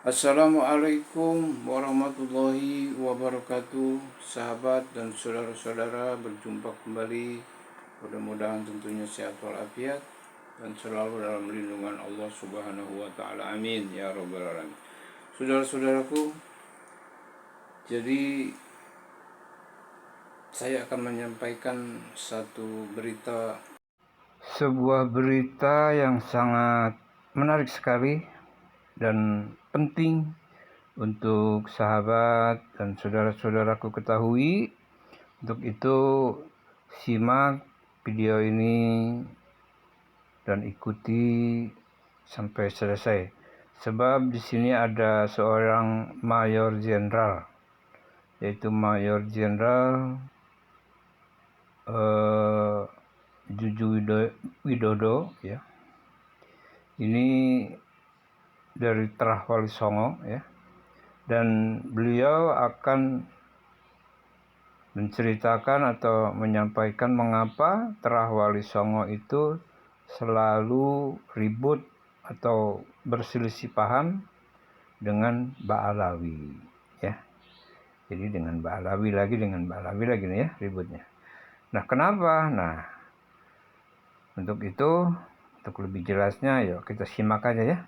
Assalamualaikum warahmatullahi wabarakatuh. Sahabat dan saudara-saudara, berjumpa kembali. Mudah-mudahan tentunya sehat walafiat dan selalu dalam lindungan Allah Subhanahu wa taala. Amin ya rabbal alamin. Saudara-saudaraku, jadi saya akan menyampaikan satu berita, sebuah berita yang sangat menarik sekali dan penting untuk sahabat dan saudara-saudaraku ketahui. Untuk itu simak video ini dan ikuti sampai selesai. Sebab di sini ada seorang mayor jenderal, yaitu Mayor Jenderal Juju Widodo, ya. Ini dari Terah Wali Songo, ya. Dan beliau akan menceritakan atau menyampaikan mengapa Terah Wali Songo itu selalu ribut atau berselisih paham dengan Ba'alawi, ya. Jadi dengan Ba'alawi lagi nih ya ributnya. Nah, kenapa? Nah, untuk itu, untuk lebih jelasnya, yuk kita simak aja ya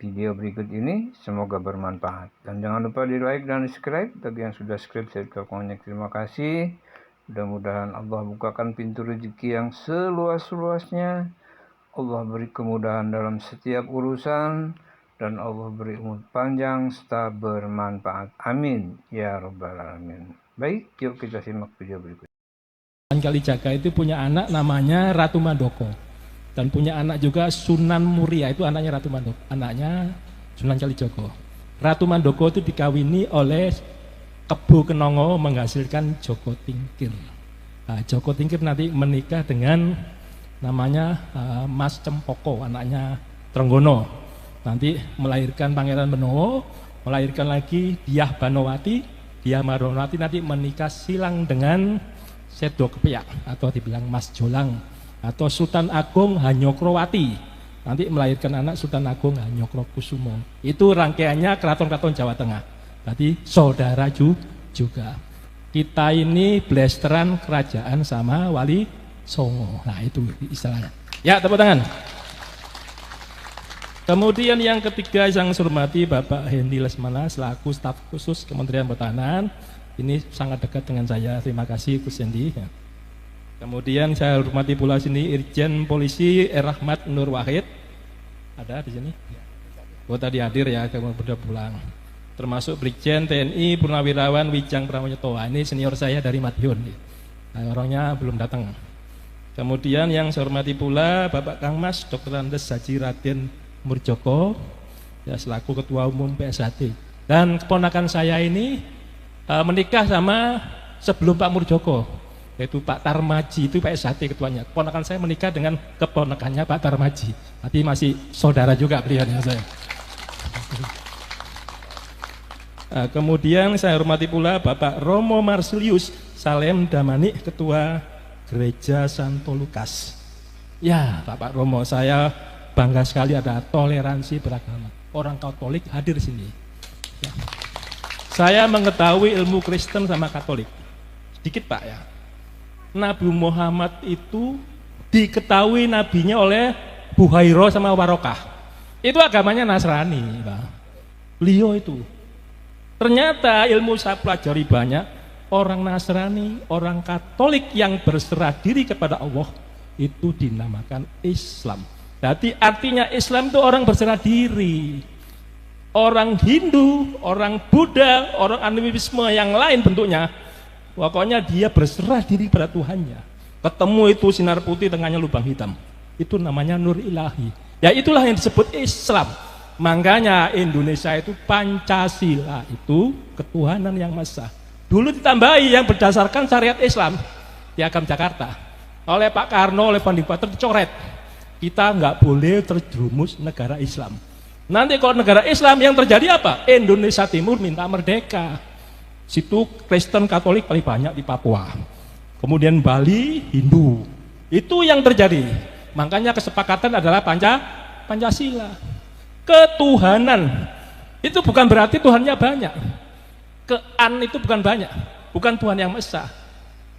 video berikut ini. Semoga bermanfaat, dan jangan lupa di like dan di subscribe. Bagi yang sudah subscribe, saya ucapkan banyak terima kasih. Mudah-mudahan Allah bukakan pintu rezeki yang seluas-luasnya, Allah beri kemudahan dalam setiap urusan, dan Allah beri umur panjang serta bermanfaat. Amin ya rabbal alamin. Baik, yuk kita simak video berikut. Kalijaga itu punya anak namanya Ratu Mandoko, dan punya anak juga Sunan Muria, itu anaknya Ratu Mandoko, anaknya Sunan Kalijogo. Ratu Mandoko itu dikawini oleh Kebo Kenongo menghasilkan Joko Tingkir. Nah, Joko Tingkir nanti menikah dengan namanya Mas Cempoko, anaknya Trenggono. Nanti melahirkan Pangeran Benowo, melahirkan lagi Diah Banowati. Diah Banowati nanti menikah silang dengan Sedo Kepiak atau dibilang Mas Jolang, atau Sultan Agung Hanyokrowati, nanti melahirkan anak Sultan Agung Hanyokrokusumo. Itu rangkaiannya keraton-keraton Jawa Tengah. Berarti saudara juga. Kita ini blasteran kerajaan sama Wali Songo. Nah, itu istilahnya. Ya, tepuk tangan. Kemudian yang ketiga yang saya hormati Bapak Hendy Lesmana selaku staf khusus Kementerian Pertahanan. Ini sangat dekat dengan saya. Terima kasih Gus Hendy. Kemudian saya hormati pula sini Irjen Polisi Rahmat Nur Wahid. Ada di sini? Oh, tadi hadir ya, kemudian sudah pulang. Termasuk Brigjen TNI Purnawirawan Wijang Pramoyoto. Ini senior saya dari Madiun. Nah, orangnya belum datang. Kemudian yang saya hormati pula Bapak Kang Mas Dr. Andes Haji Raden Murjoko, ya, selaku Ketua Umum PSHT. Dan keponakan saya ini menikah sama sebelum Pak Murjoko, yaitu Pak Tarmaji, itu PSHT ketuanya. Keponakan saya menikah dengan keponakannya Pak Tarmaji. Nanti masih saudara juga beliau dengan saya. Kemudian saya hormati pula Bapak Romo Marsilius Salem Damani, Ketua Gereja Santo Lukas. Ya, Bapak Romo, saya bangga sekali ada toleransi beragama. Orang Katolik hadir di sini. Ya. Saya mengetahui ilmu Kristen sama Katolik sedikit Pak ya. Nabi Muhammad itu diketahui nabinya oleh Buhairo sama Warokah. Itu agamanya Nasrani Pak. Beliau itu ternyata ilmu saya pelajari banyak. Orang Nasrani, orang Katolik yang berserah diri kepada Allah itu dinamakan Islam. Jadi artinya Islam itu orang berserah diri. Orang Hindu, orang Buddha, orang animisme yang lain bentuknya, pokoknya dia berserah diri pada Tuhannya. Ketemu itu sinar putih, tengahnya lubang hitam, itu namanya nur ilahi. Ya, itulah yang disebut Islam. Makanya Indonesia itu Pancasila, itu ketuhanan yang maha. Dulu ditambahi yang berdasarkan syariat Islam, Piagam Jakarta oleh Pak Karno, oleh Panding Bater dicoret. Kita nggak boleh terjerumus negara Islam. Nanti kalau negara Islam yang terjadi apa? Indonesia Timur minta merdeka. Situ Kristen Katolik paling banyak di Papua. Kemudian Bali Hindu. Itu yang terjadi. Makanya kesepakatan adalah Pancasila. Ketuhanan Itu bukan berarti Tuhannya banyak. Kean itu bukan banyak, bukan Tuhan yang esa.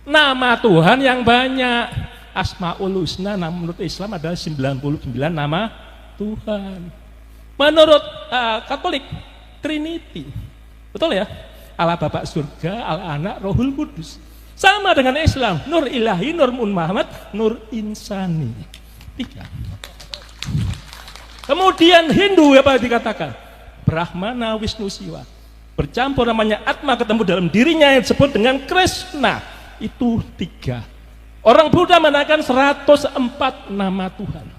Nama Tuhan yang banyak. Asmaul Husna menurut Islam adalah 99 nama Tuhan. Menurut Katolik, Trinity. Betul ya? Allah Bapa surga, Allah Anak, Rohul Kudus. Sama dengan Islam, Nur Ilahi, Nur Muhammad, Nur Insani. 3. Kemudian Hindu apa dikatakan? Brahmana, Wisnu, Siwa. Bercampur namanya Atma, ketemu dalam dirinya yang disebut dengan Krishna. Itu 3. Orang Buddha menaikkan 104 nama Tuhan.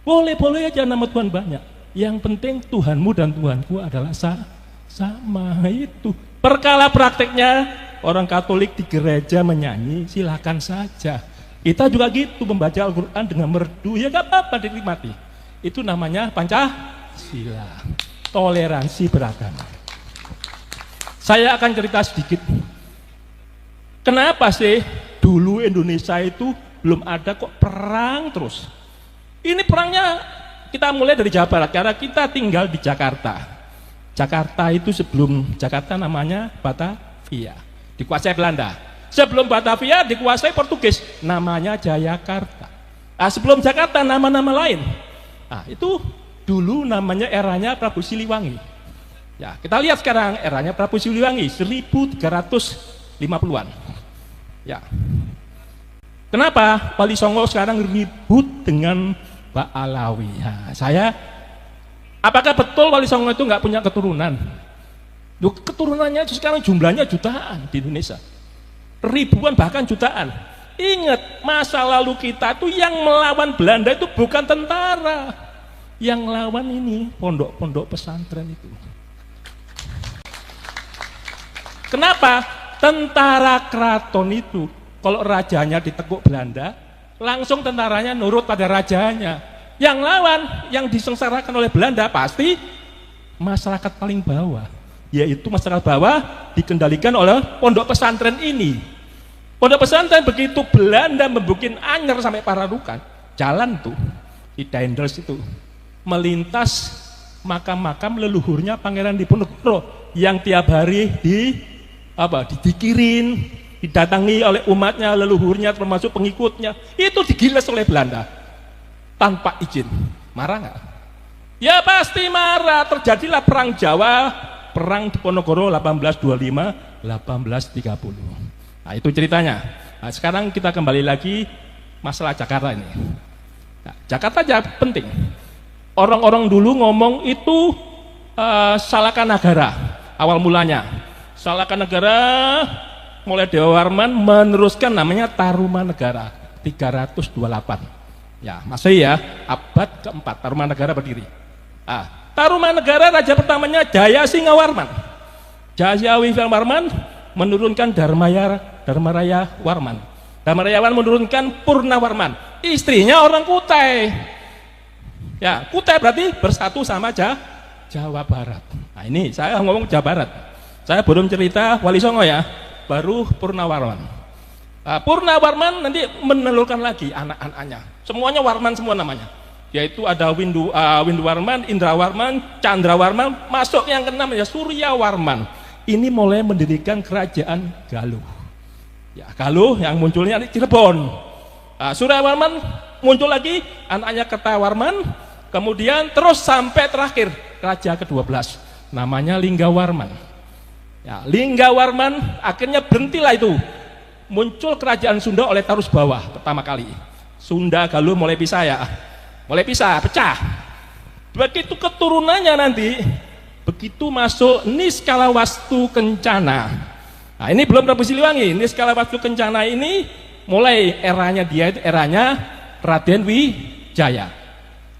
Boleh-boleh aja nama Tuhan banyak. Yang penting Tuhanmu dan Tuhanku adalah sama. Itu. Perkara prakteknya orang Katolik di gereja menyanyi, silakan saja. Kita juga gitu membaca Al-Quran dengan merdu, ya gak apa-apa dinikmati. Itu namanya Pancasila, toleransi beragama. Saya akan cerita sedikit. Kenapa sih dulu Indonesia itu belum ada kok perang terus? Ini perangnya kita mulai dari Jawa Barat karena kita tinggal di Jakarta. Jakarta itu sebelum Jakarta namanya Batavia, dikuasai Belanda. Sebelum Batavia dikuasai Portugis, namanya Jayakarta. Nah, sebelum Jakarta nama-nama lain. Nah, itu dulu namanya eranya Prabu Siliwangi. Ya, kita lihat sekarang eranya Prabu Siliwangi 1350-an. Ya. Kenapa Wali Songo sekarang ribut dengan Mbak Alawi? Ya, apakah betul Wali Songo itu nggak punya keturunan? Loh, keturunannya itu sekarang jumlahnya jutaan di Indonesia. Ribuan bahkan jutaan. Ingat, masa lalu kita itu yang melawan Belanda itu bukan tentara. Yang lawan ini pondok-pondok pesantren itu. Kenapa? Tentara keraton itu kalau rajanya ditekuk Belanda, langsung tentaranya nurut pada rajanya. Yang lawan, yang disengsarakan oleh Belanda pasti masyarakat paling bawah, yaitu masyarakat bawah dikendalikan oleh pondok pesantren ini. Pondok pesantren begitu Belanda membuat anyar sampai Pararukan, jalan tuh di Daendels itu melintas makam-makam leluhurnya Pangeran Diponegoro yang tiap hari didikirin, didatangi oleh umatnya, leluhurnya termasuk pengikutnya, itu digiles oleh Belanda tanpa izin. Marah nggak? Ya pasti marah. Terjadilah perang Jawa, perang Diponegoro 1825-1830. Nah, itu ceritanya. Nah, sekarang kita kembali lagi masalah Jakarta ini. Nah, Jakarta aja penting. Orang-orang dulu ngomong itu Salakanagara awal mulanya. Salakanagara mulai Dewa Warman meneruskan namanya Tarumanegara 328. Ya, Masehi ya, abad keempat Tarumanegara berdiri. Tarumanegara raja pertamanya Jayasingha Warman. Jayasingha Warman menurunkan Dharmaraya Warman. Dharmaraya Warman menurunkan Purnawarman. Istrinya orang Kutai. Ya, Kutai berarti bersatu sama Jawa Barat. Nah, ini saya ngomong Jawa Barat. Saya belum cerita Wali Songo ya, baru Purnawarman. Purnawarman nanti menelurkan lagi anak-anaknya. Semuanya Warman semua namanya. Yaitu ada Windu Warman, Indra Warman, Chandra Warman, masuk yang keenam ya Surya Warman. Ini mulai mendirikan kerajaan Galuh. Ya, Galuh yang munculnya di Cirebon. Surya Warman muncul lagi, anaknya Kertawarman, kemudian terus sampai terakhir raja ke-12 namanya Linggawarman. Ya, Linggawarman akhirnya berhentilah itu. Muncul kerajaan Sunda oleh Tarus Bawah pertama kali. Sunda Galuh mulai pisah ya. Mulai pisah, pecah. Begitu keturunannya nanti, begitu masuk Niskalawastu Kencana. Nah, ini belum Prabu Siliwangi. Niskalawastu Kencana ini mulai eranya dia itu eranya Raden Wijaya.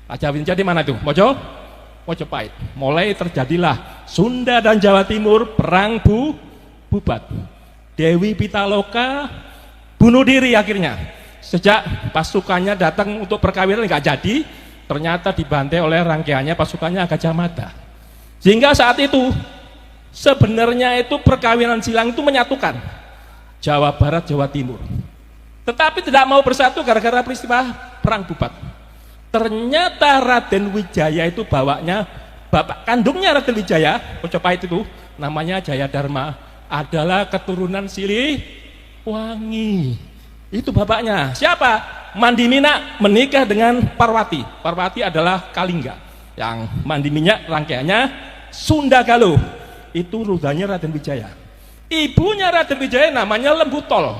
Raja Wijaya di mana itu? Mojopahit. Mulai terjadilah Sunda dan Jawa Timur perang bubat. Dewi Pitaloka bunuh diri akhirnya. Sejak pasukannya datang untuk perkawinan nggak jadi, ternyata dibantai oleh rangkaiannya pasukannya Gajah Mada. Sehingga saat itu sebenarnya itu perkawinan silang itu menyatukan Jawa Barat, Jawa Timur. Tetapi tidak mau bersatu gara-gara peristiwa perang bubat. Ternyata Raden Wijaya itu bawanya bapak kandungnya Raden Wijaya, Majapahit itu namanya Jayadharma, adalah keturunan Siliwangi. Itu bapaknya. Siapa? Mandimina menikah dengan Parwati. Parwati adalah Kalingga. Yang Mandimina rangkaiannya Sunda Galuh. Itu rudanya Raden Wijaya. Ibunya Raden Wijaya namanya Lembutol,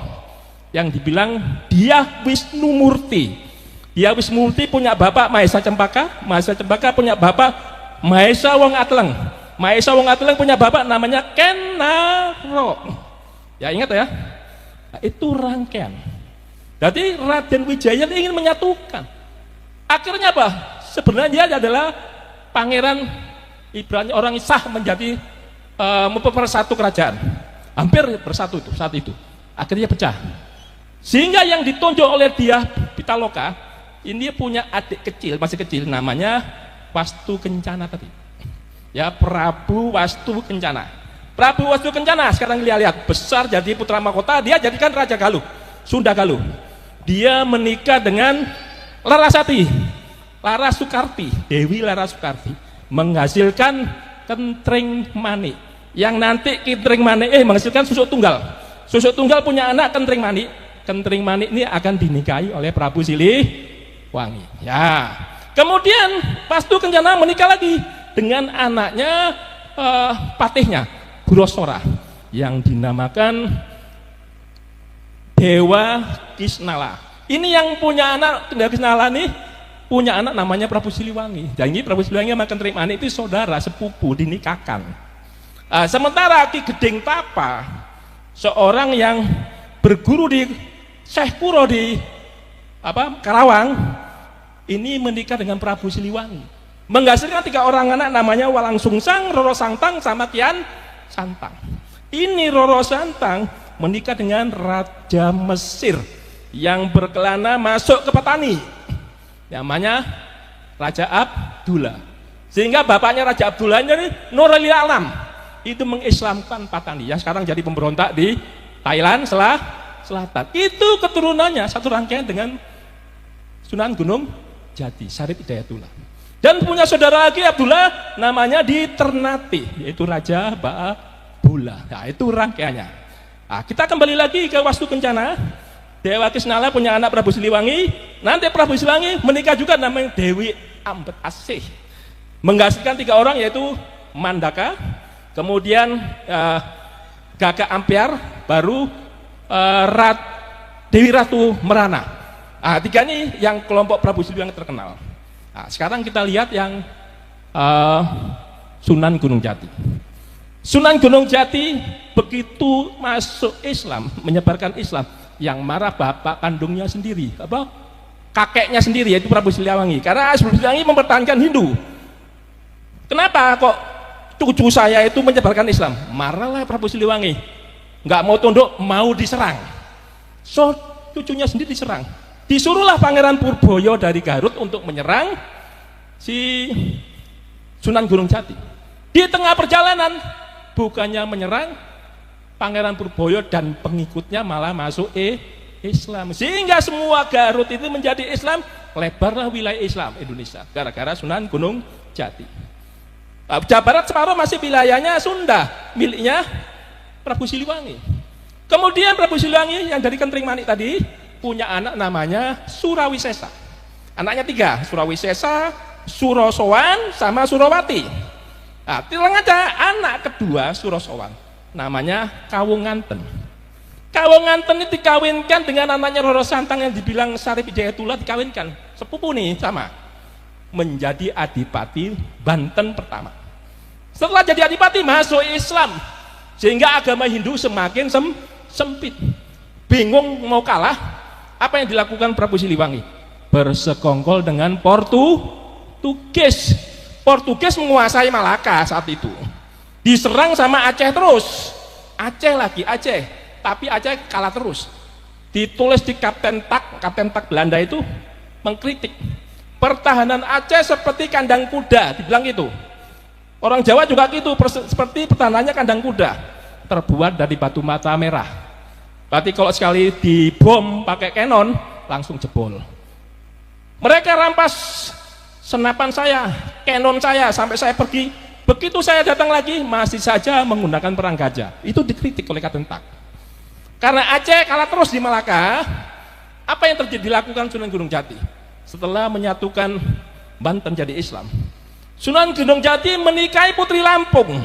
yang dibilang dia Wisnumurti. Dia Wisnumurti punya bapak Mahesa Cempaka. Mahesa Cempaka punya bapak Mahesa Wong Atleng. Mahesa Wong Atleng punya bapak namanya Kenaro. Ya ingat ya. Nah, itu rangkaian. Jadi Raden Wijaya ingin menyatukan. Akhirnya apa? Sebenarnya dia adalah pangeran, ibaratnya orang sah menjadi mempersatu kerajaan. Hampir bersatu itu saat itu. Akhirnya pecah. Sehingga yang ditunjuk oleh dia Pitaloka ini punya adik kecil, masih kecil, namanya Wastu Kencana tadi. Ya, Prabu Wastu Kencana. Prabu Wastu Kencana sekarang lihat besar jadi putra mahkota, dia jadikan Raja Galuh, Sunda Galuh. Dia menikah dengan Larasati, Larasukarti, Dewi Larasukarti, menghasilkan Kentreng Manik, yang nanti Kentreng Manik menghasilkan Susuk Tunggal. Susuk Tunggal punya anak Kentreng Manik. Kentreng Manik ini akan dinikahi oleh Prabu Siliwangi. Ya. Kemudian Wastu Kencana menikah lagi dengan anaknya patihnya Burosora yang dinamakan Dewa Kisnala. Ini yang punya anak Dewa Kisnala nih punya anak namanya Prabu Siliwangi. Dan ini Prabu Siliwangi sama Kentreng Manik itu saudara sepupu dinikahkan. Sementara Ki Gedeng Tapa, seorang yang berguru di Syekh Kuro di Karawang, ini menikah dengan Prabu Siliwangi, menghasilkan 3 orang anak namanya Walang Sungsang, Roro Santang, sama Kian Santang. Ini Roro Santang menikah dengan Raja Mesir yang berkelana masuk ke petani, namanya Raja Abdullah. Sehingga bapaknya Raja Abdullah ini Nurul Alam itu mengislamkan petani yang sekarang jadi pemberontak di Thailand Selatan. Itu keturunannya satu rangkaian dengan Sunan Gunung Jati, Syarif Hidayatullah. Dan punya saudara lagi Abdullah namanya di Ternate, yaitu Raja Ba'abula. Nah, itu rangkaiannya. Nah, kita kembali lagi ke Wastu Kencana. Dewa Kisnala punya anak Prabu Siliwangi. Nanti Prabu Siliwangi menikah juga namanya Dewi Ambet Asih, menghasilkan 3 orang yaitu Mandaka, kemudian Gagak Ampiar, baru Dewi Ratu Merana. Nah, 3 ini yang kelompok Prabu Siliwangi terkenal. Nah, sekarang kita lihat yang Sunan Gunung Jati. Sunan Gunung Jati begitu masuk Islam, menyebarkan Islam, yang marah bapak kandungnya sendiri, kakeknya sendiri, yaitu Prabu Siliwangi. Karena Prabu Siliwangi mempertahankan Hindu. Kenapa kok cucu saya itu menyebarkan Islam? Marahlah Prabu Siliwangi, nggak mau tunduk, mau diserang. So cucunya sendiri diserang. Disuruhlah Pangeran Purboyo dari Garut untuk menyerang si Sunan Gunung Jati. Di tengah perjalanan, bukannya menyerang, Pangeran Purboyo dan pengikutnya malah masuk Islam. Sehingga semua Garut itu menjadi Islam, lebarlah wilayah Islam Indonesia gara-gara Sunan Gunung Jati. Jawa Barat separuh masih wilayahnya Sunda, miliknya Prabu Siliwangi. Kemudian Prabu Siliwangi yang dari Kentreng Manik tadi punya anak namanya Surawisesa. Anaknya 3, Surawisesa, Surosowan, sama Surawati. Nah, ada anak kedua Surosowan, namanya Kawunganten. Kawunganten ini dikawinkan dengan anaknya Roro Santang yang dibilang Syarif Hidayatullah, dikawinkan sepupu nih sama, menjadi adipati Banten pertama. Setelah jadi adipati masuk Islam, sehingga agama Hindu semakin sempit. Bingung mau kalah, apa yang dilakukan Prabu Siliwangi? Bersekongkol dengan Portugis. Portugis menguasai Malaka saat itu. Diserang sama Aceh terus. Aceh lagi, Aceh. Tapi Aceh kalah terus. Ditulis di Kapten Tak Belanda itu mengkritik. Pertahanan Aceh seperti kandang kuda, dibilang gitu. Orang Jawa juga gitu, seperti pertahanannya kandang kuda, terbuat dari batu mata merah. Berarti kalau sekali dibom pakai kanon, langsung jebol. Mereka rampas senapan saya, Canon saya, sampai saya pergi. Begitu saya datang lagi, masih saja menggunakan perang gajah. Itu dikritik oleh Kadentak. Karena Aceh kalah terus di Malaka, apa yang terjadi dilakukan Sunan Gunung Jati? Setelah menyatukan Banten jadi Islam, Sunan Gunung Jati menikahi Putri Lampung.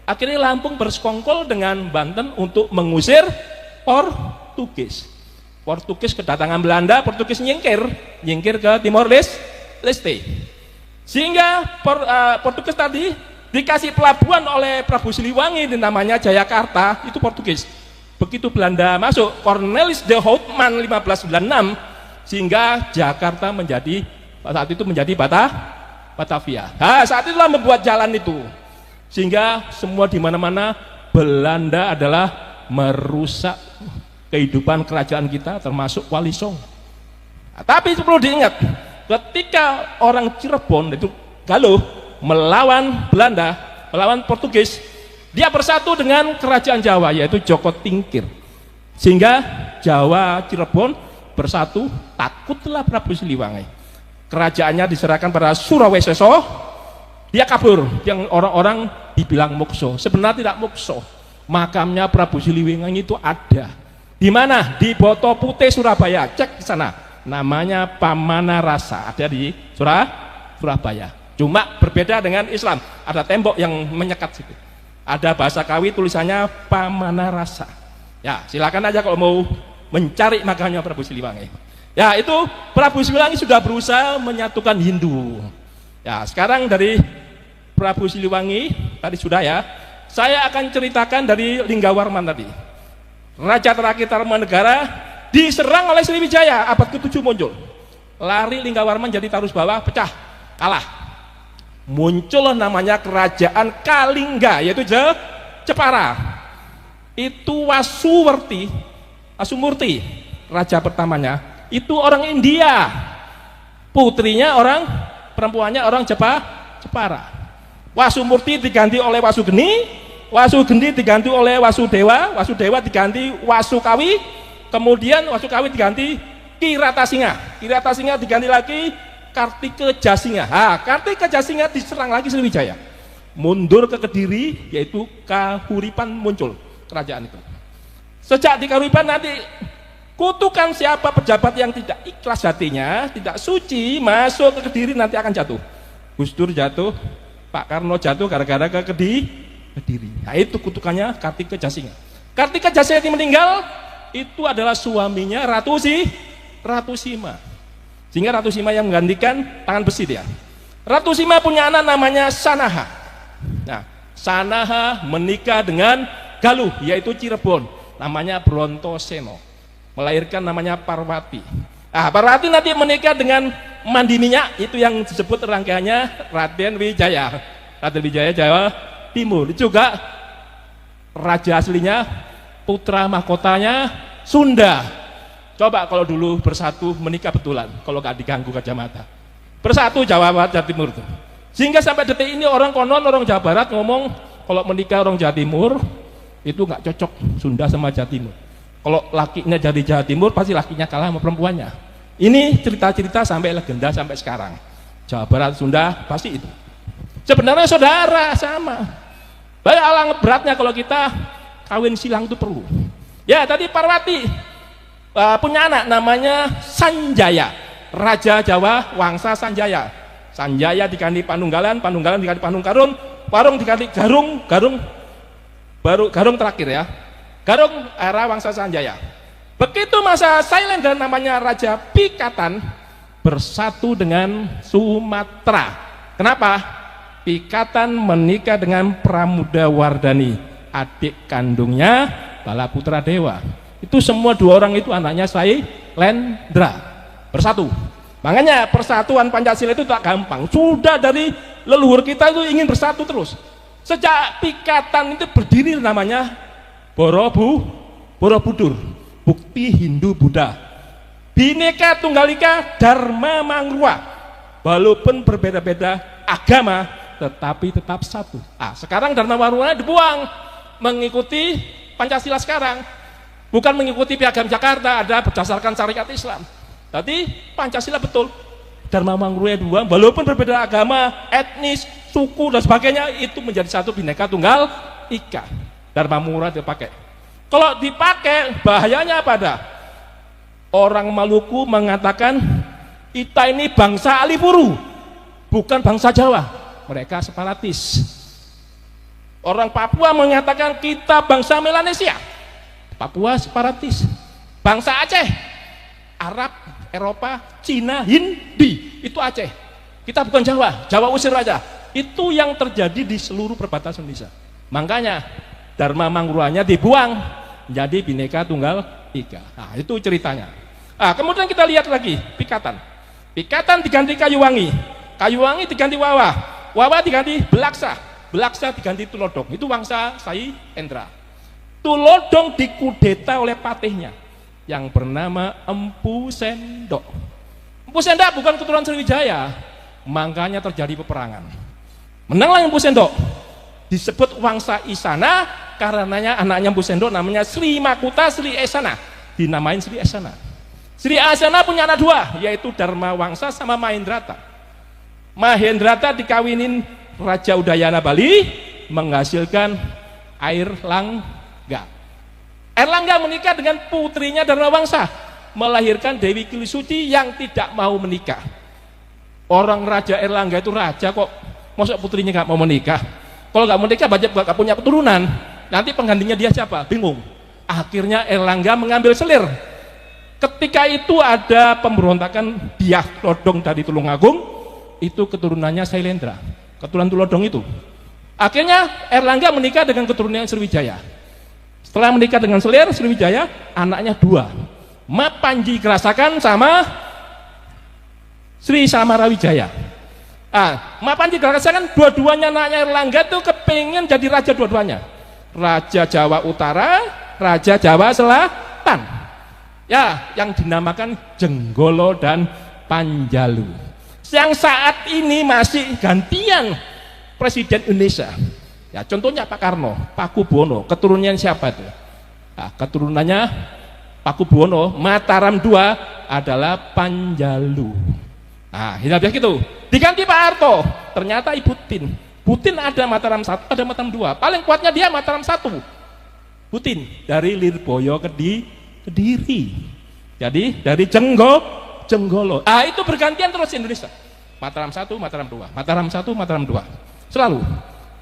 Akhirnya Lampung bersekongkol dengan Banten untuk mengusir Portugis. Portugis kedatangan Belanda, Portugis nyingkir ke Timor Leste. Sehingga Portugis tadi dikasih pelabuhan oleh Prabu Siliwangi namanya Jayakarta, itu Portugis. Begitu Belanda masuk, Cornelis de Houtman 1596, sehingga Jakarta saat itu menjadi Batavia. Nah, saat itulah membuat jalan itu. Sehingga semua di mana-mana Belanda adalah merusak kehidupan kerajaan kita, termasuk Wali Songo. Nah, tapi perlu diingat, ketika orang Cirebon itu Galuh melawan Belanda, melawan Portugis, dia bersatu dengan kerajaan Jawa yaitu Joko Tingkir. Sehingga Jawa Cirebon bersatu, takutlah Prabu Siliwangi. Kerajaannya diserahkan pada Suraweseso, dia kabur, yang orang-orang dibilang mukso, sebenarnya tidak mukso. Makamnya Prabu Siliwangi itu ada di mana? Di Boto Putih, Surabaya. Cek di sana, namanya Pamanarasa, ada di Surabaya. Cuma berbeda dengan Islam, ada tembok yang menyekat situ, ada bahasa Kawi tulisannya Pamanarasa. Ya silakan aja kalau mau mencari makamnya Prabu Siliwangi. Ya itu Prabu Siliwangi sudah berusaha menyatukan Hindu. Ya sekarang dari Prabu Siliwangi tadi sudah ya, saya akan ceritakan dari Linggawarman tadi. Raja terakhir Tarumanegara diserang oleh Sriwijaya, abad ke-7 muncul. Lari Linggawarman jadi Tarus Bawah, pecah, kalah. Muncul namanya kerajaan Kalingga, yaitu Jepara. Itu Wasumurti, raja pertamanya, itu orang India. Putrinya perempuannya orang Jepara. Wasumurti diganti oleh Wasugeni, Wasugeni diganti oleh Wasudewa, Wasudewa diganti Wasukawi, kemudian Wasukawi diganti Kiratasinga, Kiratasinga diganti lagi Kartike Jasinga. Kartike Jasinga diserang lagi Sriwijaya, mundur ke Kediri, yaitu Kahuripan muncul kerajaan itu. Sejak di Kahuripan nanti kutukan siapa pejabat yang tidak ikhlas hatinya, tidak suci, masuk ke Kediri nanti akan jatuh. Gus Dur jatuh, Pak Karno jatuh gara-gara ke Kediri. Nah itu kutukannya Kartike Jasinga. Kartike Jasinga yang meninggal itu adalah suaminya Ratu Sima. Sehingga Ratu Sima yang menggantikan tangan besi dia. Ratu Sima punya anak namanya Sanaha. Nah, Sanaha menikah dengan Galuh, yaitu Cirebon, namanya Brontoseno. Melahirkan namanya Parwati. Parwati nanti menikah dengan Mandi Minyak, itu yang disebut rangkaiannya Raden Wijaya. Raden Wijaya Jawa Timur. Itu juga raja aslinya, putra mahkotanya Sunda. Coba kalau dulu bersatu menikah betulan, kalau gak diganggu kacamata. Bersatu Jawa Barat, Jawa Timur tuh. Sehingga sampai detik ini orang Jawa Barat ngomong kalau menikah orang Jawa Timur itu nggak cocok Sunda sama Jawa Timur. Kalau lakinya jadi Jawa Timur pasti lakinya kalah sama perempuannya. Ini cerita-cerita sampai legenda sampai sekarang. Jawa Barat, Sunda pasti itu. Sebenarnya saudara sama. Baik alang beratnya kalau kita kawin silang itu perlu. Ya tadi Parwati punya anak namanya Sanjaya, Raja Jawa Wangsa Sanjaya. Sanjaya diganti Panunggalan, Panunggalan diganti Panungkarung, Parung diganti Garung terakhir ya. Garung era Wangsa Sanjaya. Begitu masa Sailendra namanya Raja Pikatan bersatu dengan Sumatera. Kenapa? Pikatan menikah dengan Pramudawardhani, adik kandungnya Balaputra Dewa. Itu semua dua orang itu anaknya Sailendra bersatu. Makanya persatuan Pancasila itu tak gampang. Sudah dari leluhur kita itu ingin bersatu terus. Sejak Pikatan itu berdiri namanya Borobudur, bukti Hindu Buddha. Bhinneka Tunggal Ika Dharma Mangruwa. Walaupun berbeda-beda agama, tetapi tetap satu. Sekarang Dharma Mangruwa dibuang, mengikuti Pancasila sekarang. Bukan mengikuti Piagam Jakarta, ada berdasarkan syariat Islam. Jadi Pancasila betul. Dharma Mangguraya II, walaupun berbeda agama, etnis, suku dan sebagainya, itu menjadi satu Bhinneka Tunggal Ika. Dharma Mangguraya dipakai. Kalau dipakai, bahayanya apa ada? Orang Maluku mengatakan kita ini bangsa Alipuru, bukan bangsa Jawa. Mereka separatis. Orang Papua mengatakan kita bangsa Melanesia, Papua separatis. Bangsa Aceh, Arab, Eropa, Cina, Hindi, itu Aceh. Kita bukan Jawa, Jawa usir aja. Itu yang terjadi di seluruh perbatasan Indonesia. Makanya Dharma Mangguraya dibuang menjadi Bhinneka Tunggal Ika. Nah, itu ceritanya. Nah, kemudian kita lihat lagi Pikatan. Pikatan diganti Kayuwangi, Kayuwangi diganti Wawa, Wawa diganti Belaksa, Belaksa diganti Tulodong. Itu Wangsa Sai Endra. Tulodong dikudeta oleh patihnya yang bernama Empu Sendok. Empu Sendok bukan keturunan Sriwijaya, makanya terjadi peperangan. Menanglah Empu Sendok. Disebut Wangsa Isana karenanya anaknya Empu Sendok namanya Sri Makuta Sri Esana, dinamain Sri Esana. Sri Esana punya anak dua, yaitu Dharma Wangsa sama Mahendrata. Mahendrata dikawinin Raja Udayana Bali, menghasilkan Airlangga. Airlangga menikah dengan putrinya Dharma Wangsa, melahirkan Dewi Kilisuci yang tidak mau menikah. Orang Raja Airlangga itu raja kok, masa putrinya nggak mau menikah? Kalau nggak mau menikah, nggak punya keturunan, nanti penggantinya dia siapa? Bingung. Akhirnya Airlangga mengambil selir. Ketika itu ada pemberontakan Dyah Tulodong dari Tulungagung, itu keturunannya Sailendra, keturunan Tulodong itu. Akhirnya Airlangga menikah dengan keturunan Sriwijaya. Setelah menikah dengan Selir Sriwijaya, anaknya dua, Ma Panji Kerasakan sama Sri Samarawijaya. Ma Panji Kerasakan dua-duanya anaknya Airlangga tuh kepengen jadi raja dua-duanya, Raja Jawa Utara, Raja Jawa Selatan. Ya, yang dinamakan Jenggolo dan Panjalu. Yang saat ini masih gantian Presiden Indonesia. Ya, contohnya Pak Karno, Paku Buwono, keturunannya siapa itu? Nah, keturunannya Paku Buwono, Mataram II adalah Panjalu. Nah, ini gitu. Diganti Pak Harto, ternyata Ibu Tin. Butin ada Mataram 1, ada Mataram 2. Paling kuatnya dia Mataram 1. Butin dari Lirboyo Kediri. Jadi dari Jenggolo. Itu bergantian terus Indonesia. Mataram 1, Mataram 2, Mataram 1, Mataram 2. Selalu.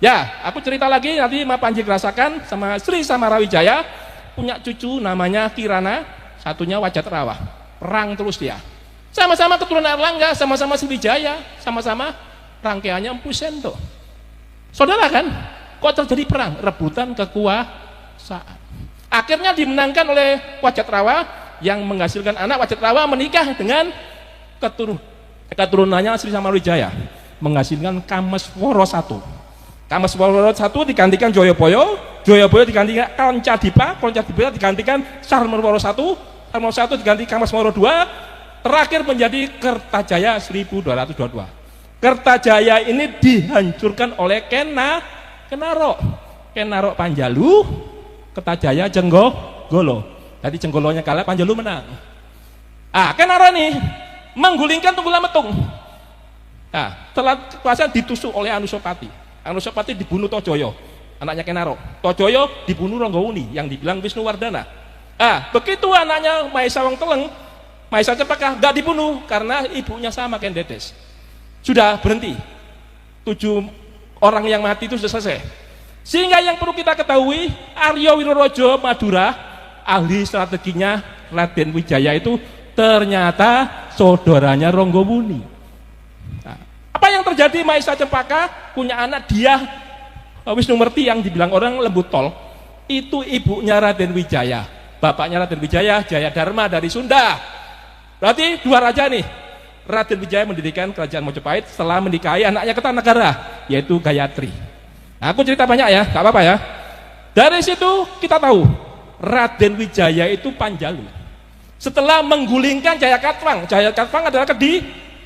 Ya, aku cerita lagi nanti Ma Panji Kerasakan sama Sri Samarawijaya punya cucu namanya Kirana, satunya Wajat Rawah. Perang terus dia. Sama-sama keturunan Airlangga, sama-sama Sriwijaya, sama-sama rangkaiannya Empu Sendok. Saudara kan? Kok terjadi perang? Rebutan kekuasaan. Akhirnya dimenangkan oleh Wajat Rawah yang menghasilkan anak. Wajat Rawah menikah dengan keturunannya Sri Samarawijaya, menghasilkan Kameswara I. Kameswara I digantikan Joyoboyo, Joyoboyo digantikan Koncadipa, Koncadipa digantikan Sarmawaro I, Sarmawaro I diganti Kameswara II, terakhir menjadi Kertajaya 1222. Kertajaya ini dihancurkan oleh Kenarok Panjalu, Kertajaya Jenggolo. Jadi Jenggolonya kalah, Panjalu menang. Kenarok ini menggulingkan Tunggul Metung. Setelah kekuasaan ditusuk oleh Anusapati. Anusapati dibunuh Tojoyo, anaknya Kenarok. Tojoyo dibunuh Ronggowuni yang dibilang Wisnuwardana. Begitu anaknya Maesa Wong Teleng, Maesa Cepaka nggak dibunuh karena ibunya sama Kendedes. Sudah berhenti. 7 orang yang mati itu sudah selesai. Sehingga yang perlu kita ketahui, Aryo Wirorojo Madura, ahli strateginya Raden Wijaya itu ternyata saudaranya Ronggowuni. Apa yang terjadi? Maesa Cempaka punya anak dia Wisnumerti yang dibilang orang lembut tol. Itu ibunya Raden Wijaya, bapaknya Raden Wijaya Jayadharma dari Sunda. Berarti 2 raja nih. Raden Wijaya mendirikan kerajaan Majapahit setelah menikahi anaknya Kertanegara, yaitu Gayatri. Aku cerita banyak ya, gak apa-apa ya. Dari situ kita tahu Raden Wijaya itu Panjalu. Setelah menggulingkan Jayakatwang, Jayakatwang adalah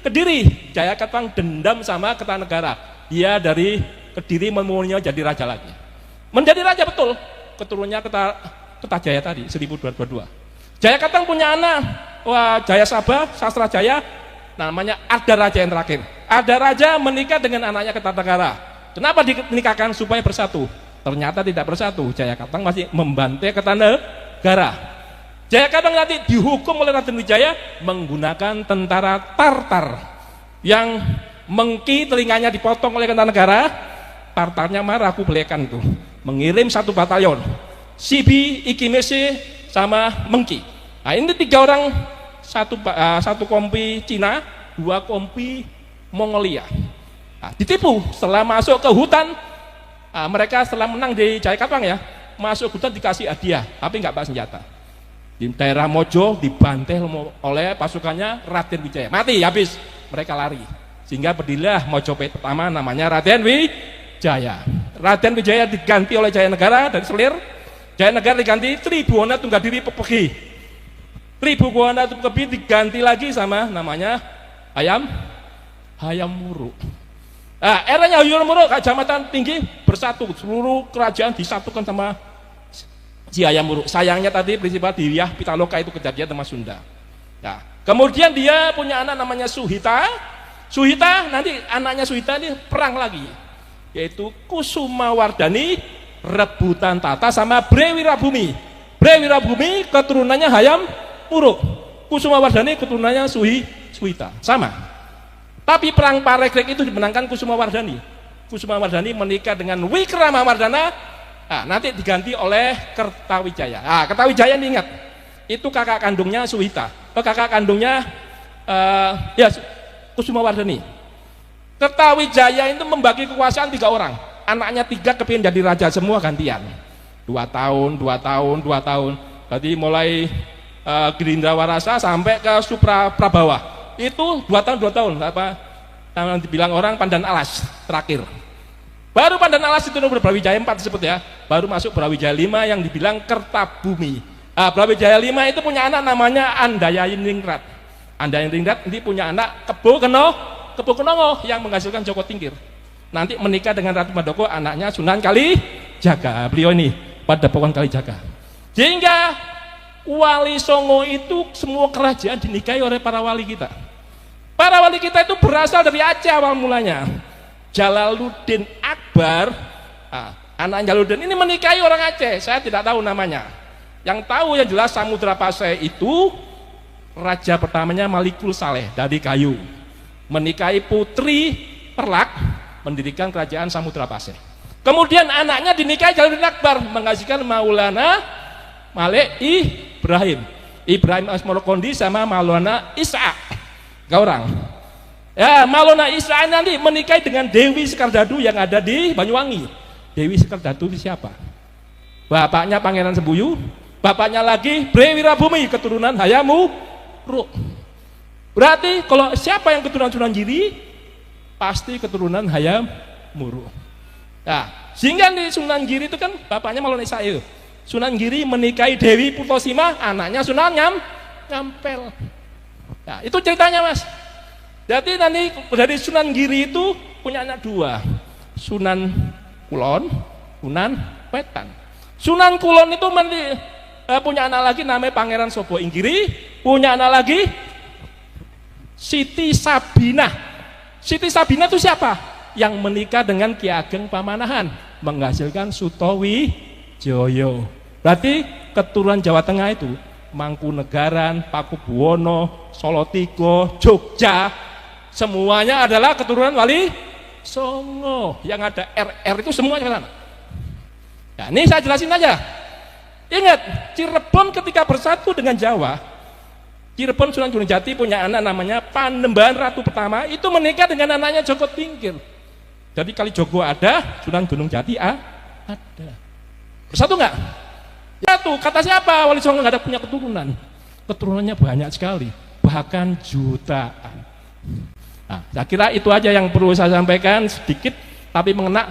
Kediri. Jayakatwang dendam sama Kertanegara. Dia dari Kediri memaunya jadi raja lagi. Menjadi raja betul. Keturunannya Kertajaya tadi 1222. Jayakatwang punya anak, Jayasabha, Sastra Jaya, namanya ada raja yang terakhir. Ada raja menikah dengan anaknya Kertanegara. Kenapa dinikahkan? Supaya bersatu. Ternyata tidak bersatu. Jayakatwang masih membantai Kertanegara. Jayakatwang nanti dihukum oleh Raden Wijaya menggunakan tentara Tartar yang Mengki telinganya dipotong oleh Kertanegara. Tartarnya marah, aku belekan itu, mengirim 1 batalion Sibi, Ikimese sama Mengki. Nah ini 3 orang, satu kompi Cina, 2 kompi Mongolia. Nah, ditipu setelah masuk ke hutan. Mereka setelah menang di Jayakatwang ya, masuk hutan dikasih hadiah tapi nggak bawa senjata. Di daerah Mojo dibantai oleh pasukannya Raden Wijaya, mati habis, mereka lari, sehingga berdirilah Mojopahit pertama namanya Raden Wijaya. Raden Wijaya diganti oleh Jayanegara dari Selir. Jayanegara diganti Tribhuwana Tunggadiri Pepegi. Tribhuwana Pepegi diganti lagi sama namanya Hayam Wuruk. Nah, eranya Hayam Wuruk, Kecamatan Tinggi bersatu, seluruh kerajaan disatukan sama si Hayam Wuruk. Sayangnya tadi Prinsipal Diriah Pitaloka itu kejadian sama Sunda. Nah, kemudian dia punya anak namanya Suhita. Suhita, nanti anaknya Suhita ini perang lagi, yaitu Kusumawardhani rebutan tata sama Brewirabhumi. Brewirabhumi keturunannya Hayam Wuruk, Kusumawardhani keturunannya Suhita, sama. Tapi perang Parekrek itu dimenangkan Kusumawardhani. Kusumawardhani menikah dengan Wikramawardhana. Nah, nanti diganti oleh Kertawijaya. Nah, Kertawijaya diingat, itu kakak kandungnya Suhita, kakak kandungnya Kusumawardhani. Kertawijaya itu membagi kekuasaan 3 orang, anaknya 3 kepingin jadi raja semua gantian, 2 tahun. Berarti mulai Gerindra-Warasa sampai ke Supraprabawa itu 2 tahun apa dibilang orang Pandan Alas terakhir. Baru Pandan Alas itu nomor Brawijaya 4 disebut ya, baru masuk Brawijaya 5 yang dibilang Kertabumi. Brawijaya 5 itu punya anak namanya Andayayiningrat. Andayayiningrat ini punya anak Kebo Kenongo yang menghasilkan Joko Tingkir. Nanti menikah dengan Ratu Mandoko, anaknya Sunan Kalijaga. Beliau ini Padepokan Kalijaga. Sehingga Wali Songo itu semua kerajaan dinikahi oleh para wali kita. Para wali kita itu berasal dari Aceh awal mulanya. Jalaluddin Akbar, anak Jalaluddin ini menikahi orang Aceh, saya tidak tahu namanya. Yang tahu yang jelas Samudra Pasai itu raja pertamanya Malikul Saleh dari Kayu, menikahi putri Perlak, mendirikan kerajaan Samudra Pasai. Kemudian anaknya dinikahi Jalaluddin Akbar, menghasilkan Maulana Malik Ibrahim Asmorokondi sama Maulana Isa. Gak orang. Ya, Maulana Isa nanti menikahi dengan Dewi Sekardadu yang ada di Banyuwangi. Dewi Sekardadu itu siapa? Bapaknya Pangeran Sembuyu, bapaknya lagi Brewirabhumi keturunan Hayam Wuruk. Berarti kalau siapa yang keturunan Sunan Giri, pasti keturunan Hayam Wuruk. Nah, sehingga di Sunan Giri itu kan bapaknya Maulana Isa. Sunan Giri menikahi Dewi Purtosima, anaknya Sunan Nyampel. Nah, itu ceritanya Mas. Jadi nanti dari Sunan Giri itu punya anak 2, Sunan Kulon, Sunan Wetan. Sunan Kulon itu punya anak lagi namanya Pangeran Sobo Inggiri, punya anak lagi Siti Sabinah. Siti Sabinah itu siapa? Yang menikah dengan Ki Ageng Pamanahan, menghasilkan Sutowijoyo. Berarti keturunan Jawa Tengah itu Mangkunegaran, Pakubuwono, Solotigo, Jogja, semuanya adalah keturunan Wali Songo. Yang ada RR itu semua ke sana. Nah, ini saya jelasin aja. Ingat, Cirebon ketika bersatu dengan Jawa, Cirebon Sunan Gunung Jati punya anak namanya Panembahan Ratu Pertama, itu menikah dengan anaknya Joko Tingkir. Jadi kali Jogo ada, Sunan Gunung Jati ada. Bersatu nggak? Satu, kata siapa? Wali Songo nggak ada punya keturunan. Keturunannya banyak sekali, bahkan jutaan. Nah, saya kira itu aja yang perlu saya sampaikan sedikit, tapi mengena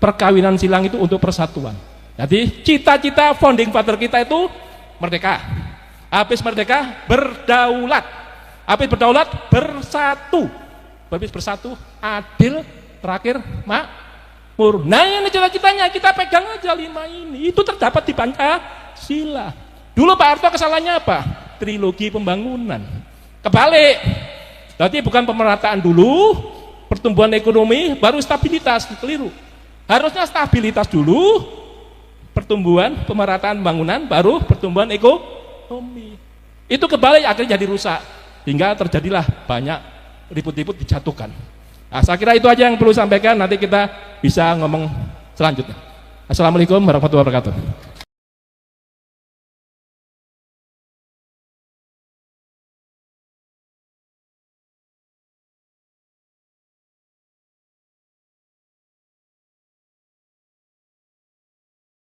perkawinan silang itu untuk persatuan. Jadi cita-cita founding father kita itu merdeka. Habis merdeka berdaulat. Habis berdaulat bersatu. Habis bersatu adil, terakhir makmur. Nah, ini cita-citanya kita pegang aja 5 ini. Itu terdapat di Pancasila. Dulu Pak Harto kesalahannya apa? Trilogi pembangunan. Kebalik. Berarti bukan pemerataan dulu, pertumbuhan ekonomi, baru stabilitas, keliru. Harusnya stabilitas dulu, pertumbuhan, pemerataan bangunan, baru pertumbuhan ekonomi. Itu kebalik, akhirnya jadi rusak, hingga terjadilah banyak ribut-ribut dijatuhkan. Nah, saya kira itu aja yang perlu sampaikan, nanti kita bisa ngomong selanjutnya. Assalamualaikum warahmatullahi wabarakatuh.